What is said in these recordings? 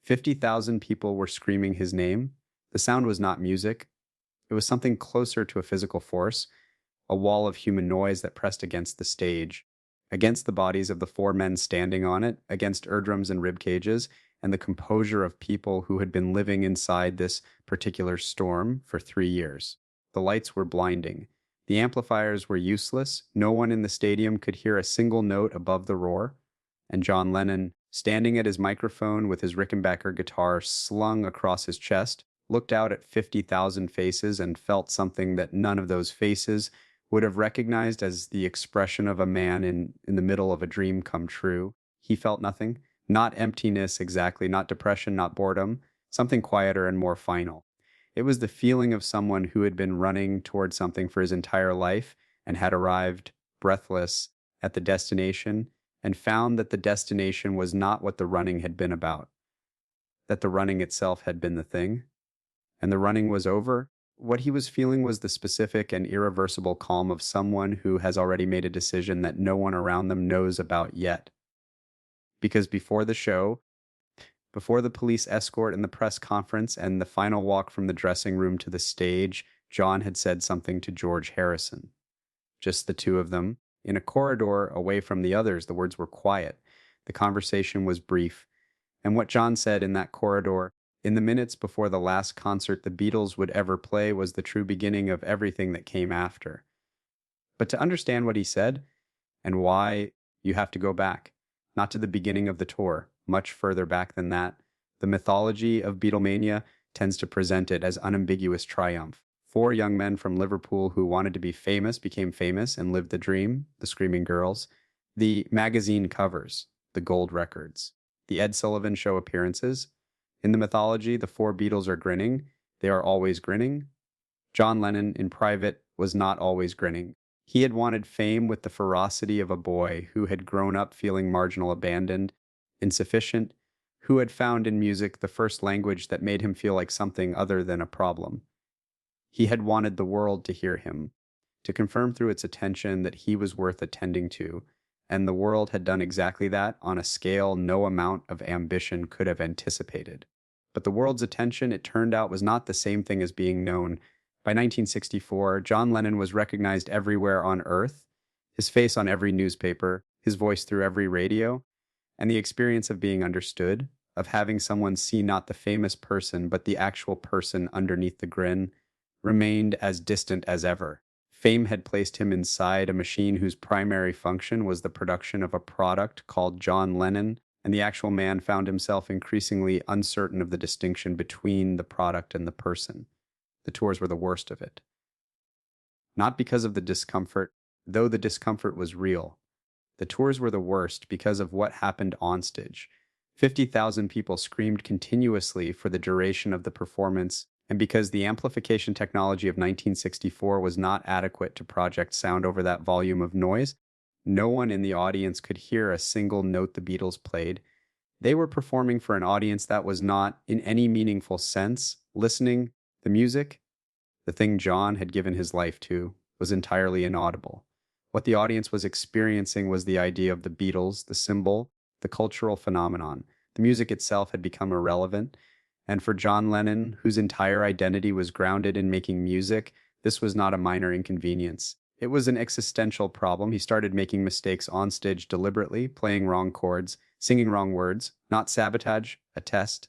50,000 people were screaming his name. The sound was not music. It was something closer to a physical force, a wall of human noise that pressed against the stage, against the bodies of the four men standing on it, against eardrums and rib cages, and the composure of people who had been living inside this particular storm for 3 years. The lights were blinding. The amplifiers were useless. No one in the stadium could hear a single note above the roar. And John Lennon, standing at his microphone with his Rickenbacker guitar slung across his chest, looked out at 50,000 faces and felt something that none of those faces would have recognized as the expression of a man in the middle of a dream come true. He felt nothing, not emptiness exactly, not depression, not boredom, something quieter and more final. It was the feeling of someone who had been running toward something for his entire life and had arrived, breathless, at the destination and found that the destination was not what the running had been about, that the running itself had been the thing, and the running was over. What he was feeling was the specific and irreversible calm of someone who has already made a decision that no one around them knows about yet. Because before the show, before the police escort and the press conference and the final walk from the dressing room to the stage, John had said something to George Harrison. Just the two of them. In a corridor away from the others, the words were quiet. The conversation was brief. And what John said in that corridor, in the minutes before the last concert the Beatles would ever play, was the true beginning of everything that came after. But to understand what he said and why, you have to go back, not to the beginning of the tour, much further back than that. The mythology of Beatlemania tends to present it as unambiguous triumph. Four young men from Liverpool who wanted to be famous became famous and lived the dream, the Screaming Girls, the magazine covers, the gold records, the Ed Sullivan Show appearances. In the mythology, the four Beatles are grinning. They are always grinning. John Lennon, in private, was not always grinning. He had wanted fame with the ferocity of a boy who had grown up feeling marginal, abandoned, insufficient, who had found in music the first language that made him feel like something other than a problem. He had wanted the world to hear him, to confirm through its attention that he was worth attending to, and the world had done exactly that on a scale no amount of ambition could have anticipated. But the world's attention, it turned out, was not the same thing as being known. By 1964, John Lennon was recognized everywhere on Earth, his face on every newspaper, his voice through every radio, and the experience of being understood, of having someone see not the famous person but the actual person underneath the grin, remained as distant as ever. Fame had placed him inside a machine whose primary function was the production of a product called John Lennon, and the actual man found himself increasingly uncertain of the distinction between the product and the person. The tours were the worst of it. Not because of the discomfort, though the discomfort was real. The tours were the worst because of what happened onstage. 50,000 people screamed continuously for the duration of the performance, and because the amplification technology of 1964 was not adequate to project sound over that volume of noise, no one in the audience could hear a single note the Beatles played. They were performing for an audience that was not, in any meaningful sense, listening. The music, the thing John had given his life to, was entirely inaudible. What the audience was experiencing was the idea of the Beatles, the symbol, the cultural phenomenon. The music itself had become irrelevant, and for John Lennon, whose entire identity was grounded in making music, this was not a minor inconvenience. It was an existential problem. He started making mistakes on stage deliberately, playing wrong chords, singing wrong words, not sabotage, a test,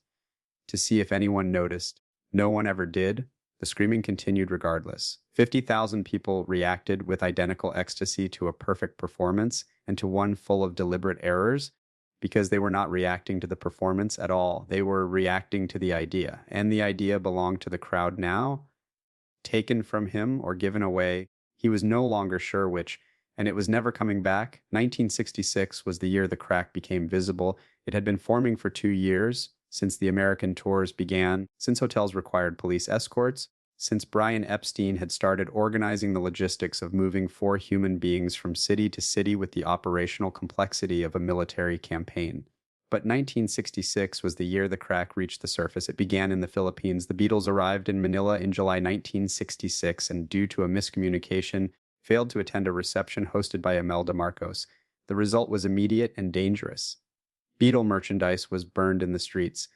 to see if anyone noticed. No one ever did. The screaming continued regardless. 50,000 people reacted with identical ecstasy to a perfect performance and to one full of deliberate errors, because they were not reacting to the performance at all. They were reacting to the idea, and the idea belonged to the crowd now, taken from him or given away. He was no longer sure which, and it was never coming back. 1966 was the year the crack became visible. It had been forming for 2 years, since the American tours began, since hotels required police escorts, since Brian Epstein had started organizing the logistics of moving 4 human beings from city to city with the operational complexity of a military campaign. But 1966 was the year the crack reached the surface. It began in the Philippines. The Beatles arrived in Manila in July 1966 and, due to a miscommunication, failed to attend a reception hosted by Imelda Marcos. The result was immediate and dangerous. Beatle merchandise was burned in the streets.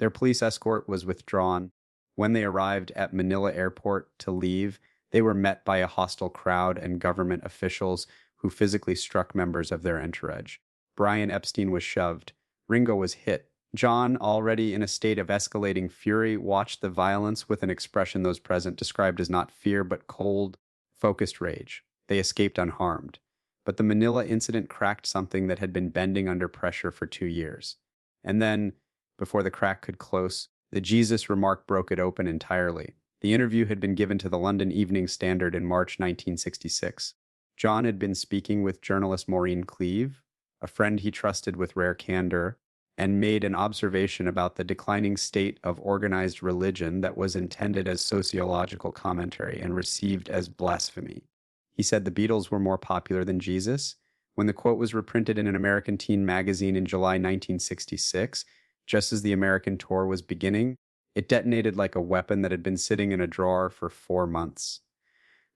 Their police escort was withdrawn. When they arrived at Manila airport to leave, they were met by a hostile crowd and government officials who physically struck members of their entourage. Brian Epstein was shoved. Ringo was hit. John, already in a state of escalating fury, watched the violence with an expression those present described as not fear but cold, focused rage. They escaped unharmed. But the Manila incident cracked something that had been bending under pressure for 2 years. And then, before the crack could close, the Jesus remark broke it open entirely. The interview had been given to the London Evening Standard in March 1966. John had been speaking with journalist Maureen Cleave, a friend he trusted with rare candor, and made an observation about the declining state of organized religion that was intended as sociological commentary and received as blasphemy. He said the Beatles were more popular than Jesus. When the quote was reprinted in an American teen magazine in July 1966, just as the American tour was beginning, it detonated like a weapon that had been sitting in a drawer for 4 months.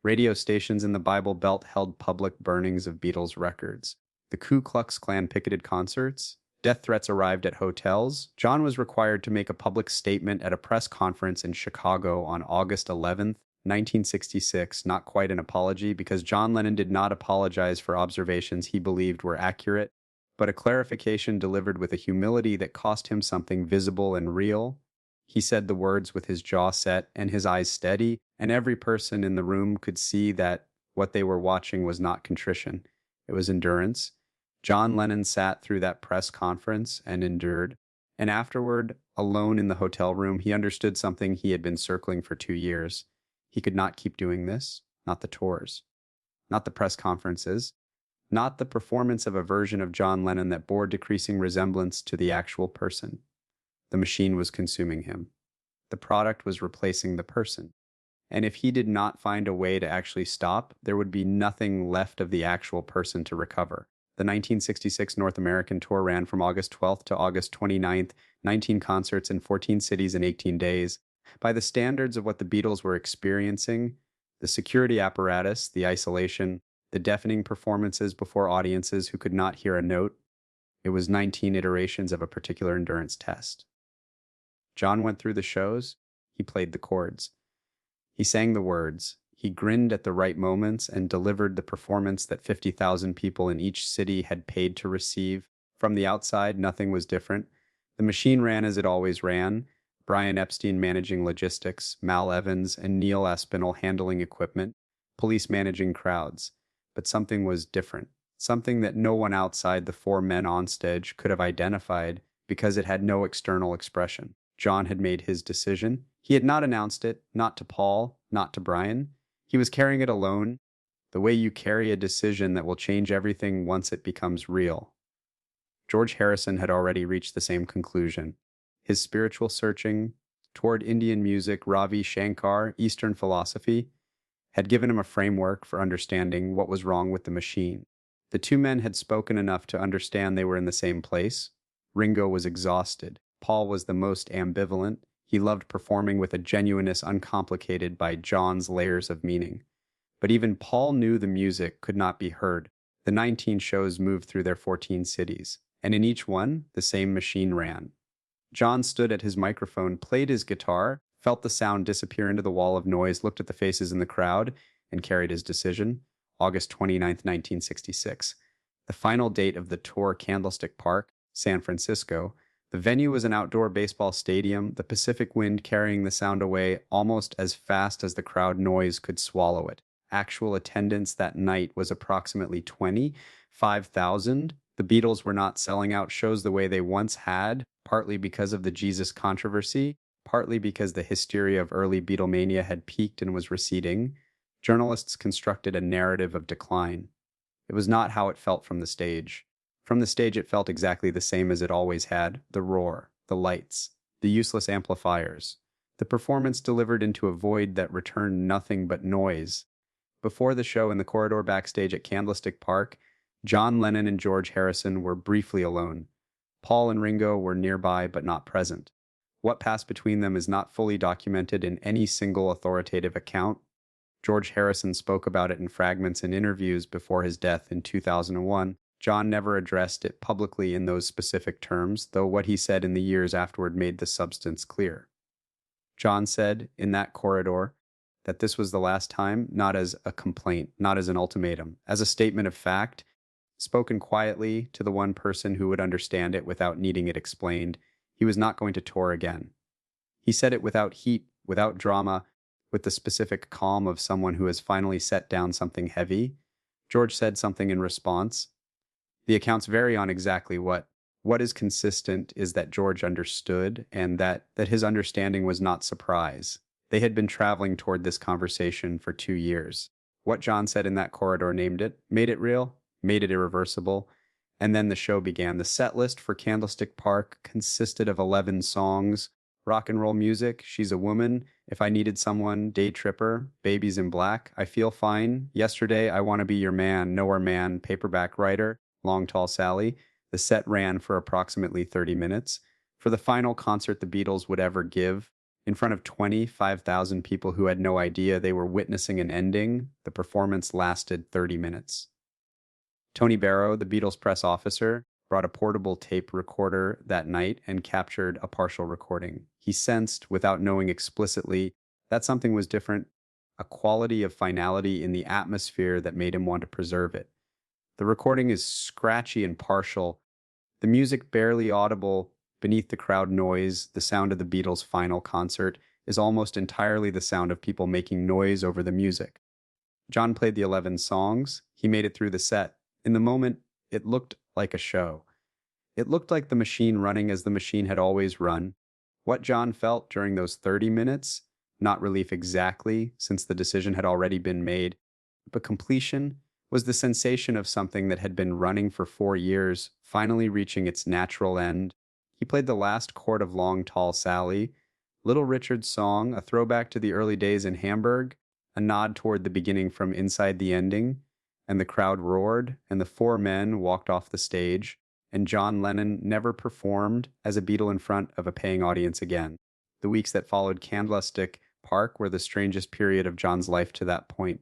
Radio stations in the Bible Belt held public burnings of Beatles records. The Ku Klux Klan picketed concerts. Death threats arrived at hotels. John was required to make a public statement at a press conference in Chicago on August 11th, 1966, not quite an apology because John Lennon did not apologize for observations he believed were accurate, but a clarification delivered with a humility that cost him something visible and real. He said the words with his jaw set and his eyes steady, and every person in the room could see that what they were watching was not contrition. It was endurance. John Lennon sat through that press conference and endured. And afterward, alone in the hotel room, he understood something he had been circling for 2 years. He could not keep doing this, not the tours, not the press conferences, not the performance of a version of John Lennon that bore decreasing resemblance to the actual person. The machine was consuming him. The product was replacing the person. And if he did not find a way to actually stop, there would be nothing left of the actual person to recover. The 1966 North American tour ran from August 12th to August 29th, 19 concerts in 14 cities in 18 days. By the standards of what the Beatles were experiencing, the security apparatus, the isolation, the deafening performances before audiences who could not hear a note, it was 19 iterations of a particular endurance test. John went through the shows, he played the chords. He sang the words, he grinned at the right moments and delivered the performance that 50,000 people in each city had paid to receive. From the outside, nothing was different. The machine ran as it always ran, Brian Epstein managing logistics, Mal Evans and Neil Aspinall handling equipment, police managing crowds. But something was different, something that no one outside the 4 men on stage could have identified because it had no external expression. John had made his decision. He had not announced it, not to Paul, not to Brian. He was carrying it alone, the way you carry a decision that will change everything once it becomes real. George Harrison had already reached the same conclusion. His spiritual searching toward Indian music, Ravi Shankar, Eastern philosophy, had given him a framework for understanding what was wrong with the machine. The 2 men had spoken enough to understand they were in the same place. Ringo was exhausted. Paul was the most ambivalent. He loved performing with a genuineness uncomplicated by John's layers of meaning. But even Paul knew the music could not be heard. The 19 shows moved through their 14 cities, and in each one, the same machine ran. John stood at his microphone, played his guitar, felt the sound disappear into the wall of noise, looked at the faces in the crowd, and carried his decision. August 29th, 1966. The final date of the tour, Candlestick Park, San Francisco. The venue was an outdoor baseball stadium, the Pacific wind carrying the sound away almost as fast as the crowd noise could swallow it. Actual attendance that night was approximately 25,000. The Beatles were not selling out shows the way they once had, partly because of the Jesus controversy, partly because the hysteria of early Beatlemania had peaked and was receding. Journalists constructed a narrative of decline. It was not how it felt from the stage. From the stage it felt exactly the same as it always had, the roar, the lights, the useless amplifiers. The performance delivered into a void that returned nothing but noise. Before the show in the corridor backstage at Candlestick Park, John Lennon and George Harrison were briefly alone. Paul and Ringo were nearby but not present. What passed between them is not fully documented in any single authoritative account. George Harrison spoke about it in fragments in interviews before his death in 2001. John never addressed it publicly in those specific terms, though what he said in the years afterward made the substance clear. John said in that corridor that this was the last time, not as a complaint, not as an ultimatum, as a statement of fact, spoken quietly to the one person who would understand it without needing it explained. He was not going to tour again. He said it without heat, without drama, with the specific calm of someone who has finally set down something heavy. George said something in response. The accounts vary on exactly what. What is consistent is that George understood, and that his understanding was not surprise. They had been traveling toward this conversation for 2 years. What John said in that corridor made it real, made it irreversible, and then the show began. The set list for Candlestick Park consisted of 11 songs: rock and roll music, She's a Woman, If I Needed Someone, Day Tripper, Babies in Black, I Feel Fine, Yesterday, I Want to Be Your Man, Nowhere Man, Paperback Writer, Long Tall Sally. The set ran for approximately 30 minutes. For the final concert the Beatles would ever give, in front of 25,000 people who had no idea they were witnessing an ending, the performance lasted 30 minutes. Tony Barrow, the Beatles press officer, brought a portable tape recorder that night and captured a partial recording. He sensed, without knowing explicitly, that something was different, a quality of finality in the atmosphere that made him want to preserve it. The recording is scratchy and partial, the music barely audible beneath the crowd noise. The sound of the Beatles' final concert is almost entirely the sound of people making noise over the music. John played the 11 songs. He made it through the set. In the moment, it looked like a show. It looked like the machine running as the machine had always run. What John felt during those 30 minutes, not relief exactly, since the decision had already been made, but completion, was the sensation of something that had been running for 4 years, finally reaching its natural end. He played the last chord of Long Tall Sally, Little Richard's song, a throwback to the early days in Hamburg, a nod toward the beginning from inside the ending, and the crowd roared, and the 4 men walked off the stage, and John Lennon never performed as a Beatle in front of a paying audience again. The weeks that followed Candlestick Park were the strangest period of John's life to that point.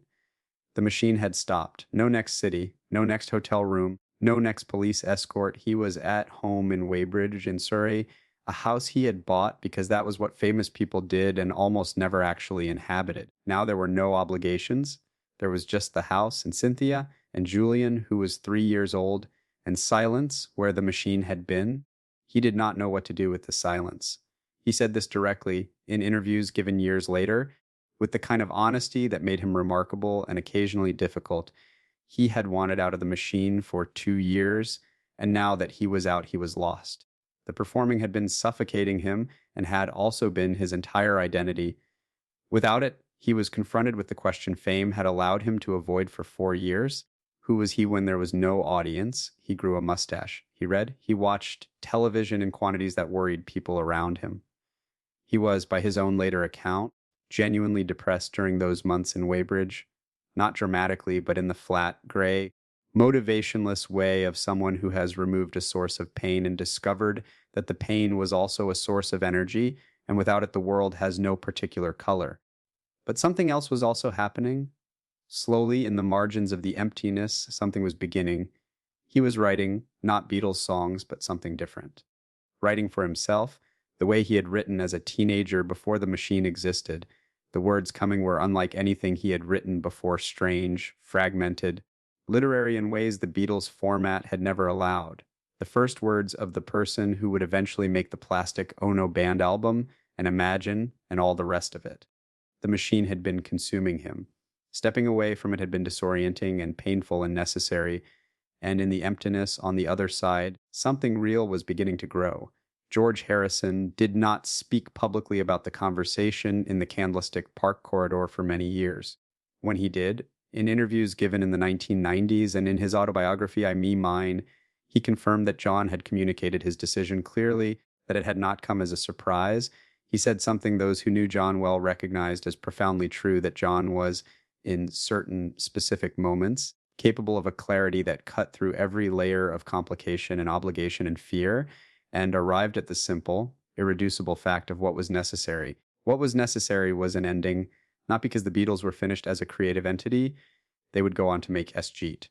The machine had stopped. No next city, no next hotel room, no next police escort. He was at home in Weybridge in Surrey, a house he had bought because that was what famous people did and almost never actually inhabited. Now there were no obligations. There was just the house and Cynthia and Julian, who was 3 years old, and silence where the machine had been. He did not know what to do with the silence. He said this directly in interviews given years later, with the kind of honesty that made him remarkable and occasionally difficult. He had wanted out of the machine for 2 years, and now that he was out, he was lost. The performing had been suffocating him and had also been his entire identity. Without it, he was confronted with the question fame had allowed him to avoid for 4 years. Who was he when there was no audience? He grew a mustache. He read. He watched television in quantities that worried people around him. He was, by his own later account, genuinely depressed during those months in Weybridge, not dramatically, but in the flat, gray, motivationless way of someone who has removed a source of pain and discovered that the pain was also a source of energy, and without it the world has no particular color. But something else was also happening. Slowly, in the margins of the emptiness, something was beginning. He was writing, not Beatles songs, but something different. Writing for himself, the way he had written as a teenager before the machine existed. The words coming were unlike anything he had written before, strange, fragmented, literary in ways the Beatles' format had never allowed. The first words of the person who would eventually make the Plastic Ono Band album, and Imagine, and all the rest of it. The machine had been consuming him. Stepping away from it had been disorienting and painful and necessary, and in the emptiness on the other side, something real was beginning to grow. George Harrison did not speak publicly about the conversation in the Candlestick Park corridor for many years. When he did, in interviews given in the 1990s and in his autobiography, I Me Mine, he confirmed that John had communicated his decision clearly, that it had not come as a surprise. He said something those who knew John well recognized as profoundly true, that John was, in certain specific moments, capable of a clarity that cut through every layer of complication and obligation and fear, and arrived at the simple, irreducible fact of what was necessary. What was necessary was an ending, not because the Beatles were finished as a creative entity. They would go on to make S. Jeet.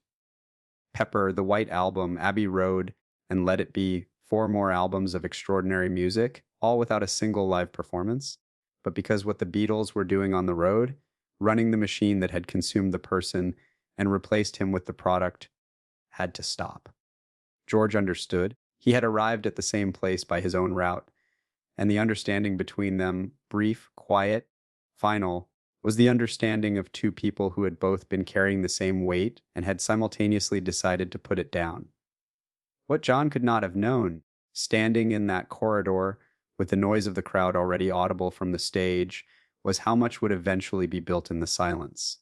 Pepper, The White Album, Abbey Road, and Let It Be, four more albums of extraordinary music, all without a single live performance. But because what the Beatles were doing on the road, running the machine that had consumed the person and replaced him with the product, had to stop. George understood. He had arrived at the same place by his own route, and the understanding between them, brief, quiet, final, was the understanding of two people who had both been carrying the same weight and had simultaneously decided to put it down. What John could not have known, standing in that corridor with the noise of the crowd already audible from the stage, was how much would eventually be built in the silence.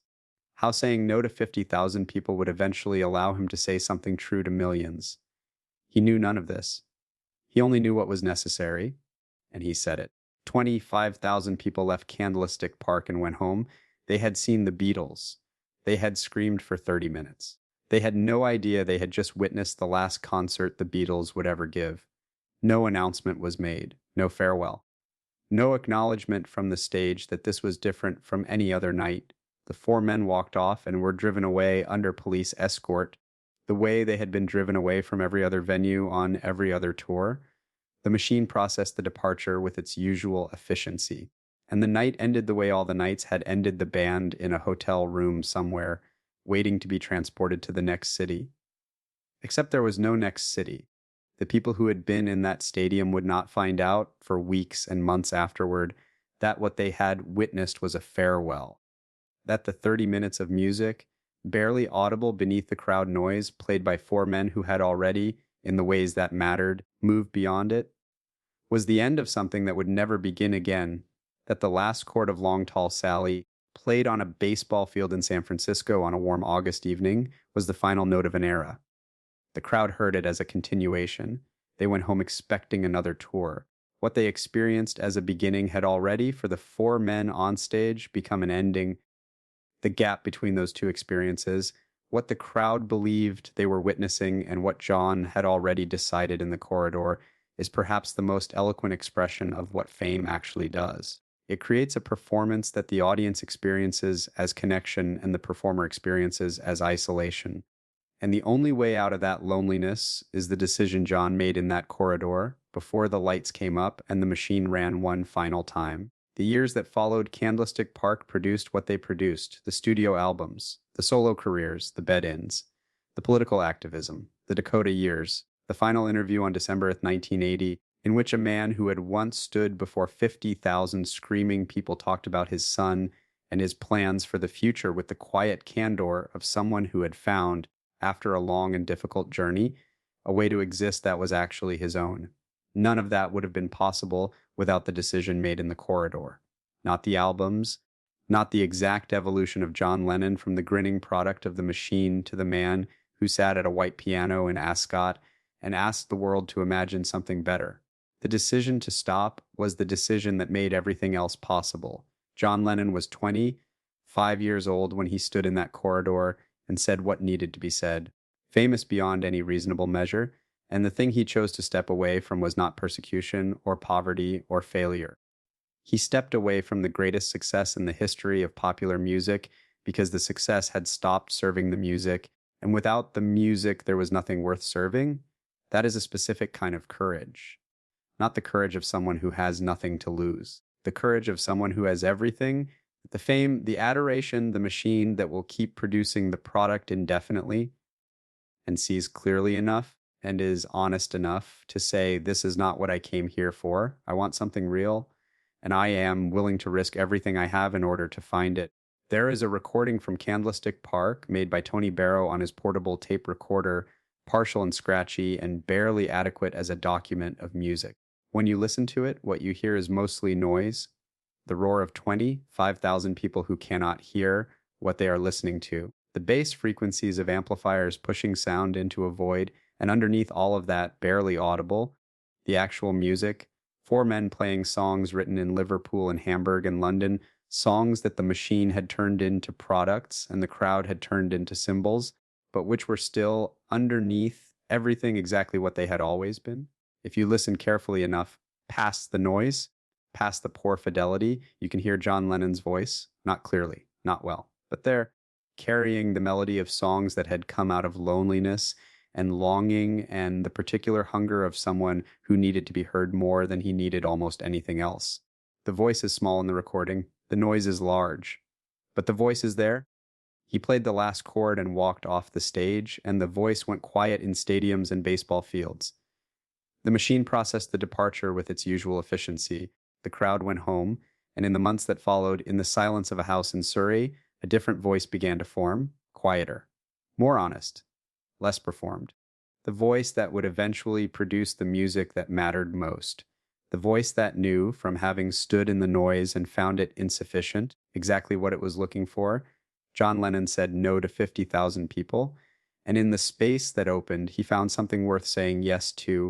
How saying no to 50,000 people would eventually allow him to say something true to millions. He knew none of this. He only knew what was necessary, and he said it. 25,000 people left Candlestick Park and went home. They had seen the Beatles. They had screamed for 30 minutes. They had no idea they had just witnessed the last concert the Beatles would ever give. No announcement was made, no farewell. No acknowledgement from the stage that this was different from any other night. The four men walked off and were driven away under police escort, the way they had been driven away from every other venue on every other tour. The machine processed the departure with its usual efficiency, and the night ended the way all the nights had ended the band in a hotel room somewhere, waiting to be transported to the next city. Except there was no next city. The people who had been in that stadium would not find out for weeks and months afterward that what they had witnessed was a farewell, that the 30 minutes of music, barely audible beneath the crowd noise played by four men who had already, in the ways that mattered, moved beyond it, was the end of something that would never begin again, that the last chord of Long Tall Sally, played on a baseball field in San Francisco on a warm August evening, was the final note of an era. The crowd heard it as a continuation. They went home expecting another tour. What they experienced as a beginning had already, for the four men on stage, become an ending. The gap between those two experiences, what the crowd believed they were witnessing and what John had already decided in the corridor, is perhaps the most eloquent expression of what fame actually does. It creates a performance that the audience experiences as connection and the performer experiences as isolation. And the only way out of that loneliness is the decision John made in that corridor before the lights came up and the machine ran one final time. The years that followed, Candlestick Park produced what they produced: the studio albums, the solo careers, the bed-ins, the political activism, the Dakota years, the final interview on December 1980, in which a man who had once stood before 50,000 screaming people talked about his son and his plans for the future with the quiet candor of someone who had found, after a long and difficult journey, a way to exist that was actually his own. None of that would have been possible without the decision made in the corridor. Not the albums, not the exact evolution of John Lennon from the grinning product of the machine to the man who sat at a white piano in Ascot and asked the world to imagine something better. The decision to stop was the decision that made everything else possible. John Lennon was 25 years old when he stood in that corridor and said what needed to be said, famous beyond any reasonable measure, and the thing he chose to step away from was not persecution or poverty or failure. He stepped away from the greatest success in the history of popular music because the success had stopped serving the music, and without the music there was nothing worth serving. That is a specific kind of courage. Not the courage of someone who has nothing to lose. The courage of someone who has everything, the fame, the adoration, the machine that will keep producing the product indefinitely, and sees clearly enough and is honest enough to say, this is not what I came here for. I want something real, and I am willing to risk everything I have in order to find it. There is a recording from Candlestick Park made by Tony Barrow on his portable tape recorder, partial and scratchy and barely adequate as a document of music. When you listen to it, what you hear is mostly noise, the roar of 25,000 people who cannot hear what they are listening to, the bass frequencies of amplifiers pushing sound into a void, and underneath all of that, barely audible, the actual music, four men playing songs written in Liverpool and Hamburg and London, songs that the machine had turned into products and the crowd had turned into symbols, but which were still underneath everything exactly what they had always been. If you listen carefully enough, past the noise, past the poor fidelity, you can hear John Lennon's voice, not clearly, not well, but there. carrying the melody of songs that had come out of loneliness and longing and the particular hunger of someone who needed to be heard more than he needed almost anything else. The voice is small in the recording, the noise is large, but the voice is there. He played the last chord and walked off the stage, and the voice went quiet in stadiums and baseball fields. The machine processed the departure with its usual efficiency. The crowd went home, and in the months that followed, in the silence of a house in Surrey, a different voice began to form, quieter, more honest, less performed. The voice that would eventually produce the music that mattered most. The voice that knew, from having stood in the noise and found it insufficient, exactly what it was looking for. John Lennon said no to 50,000 people, and in the space that opened, he found something worth saying yes to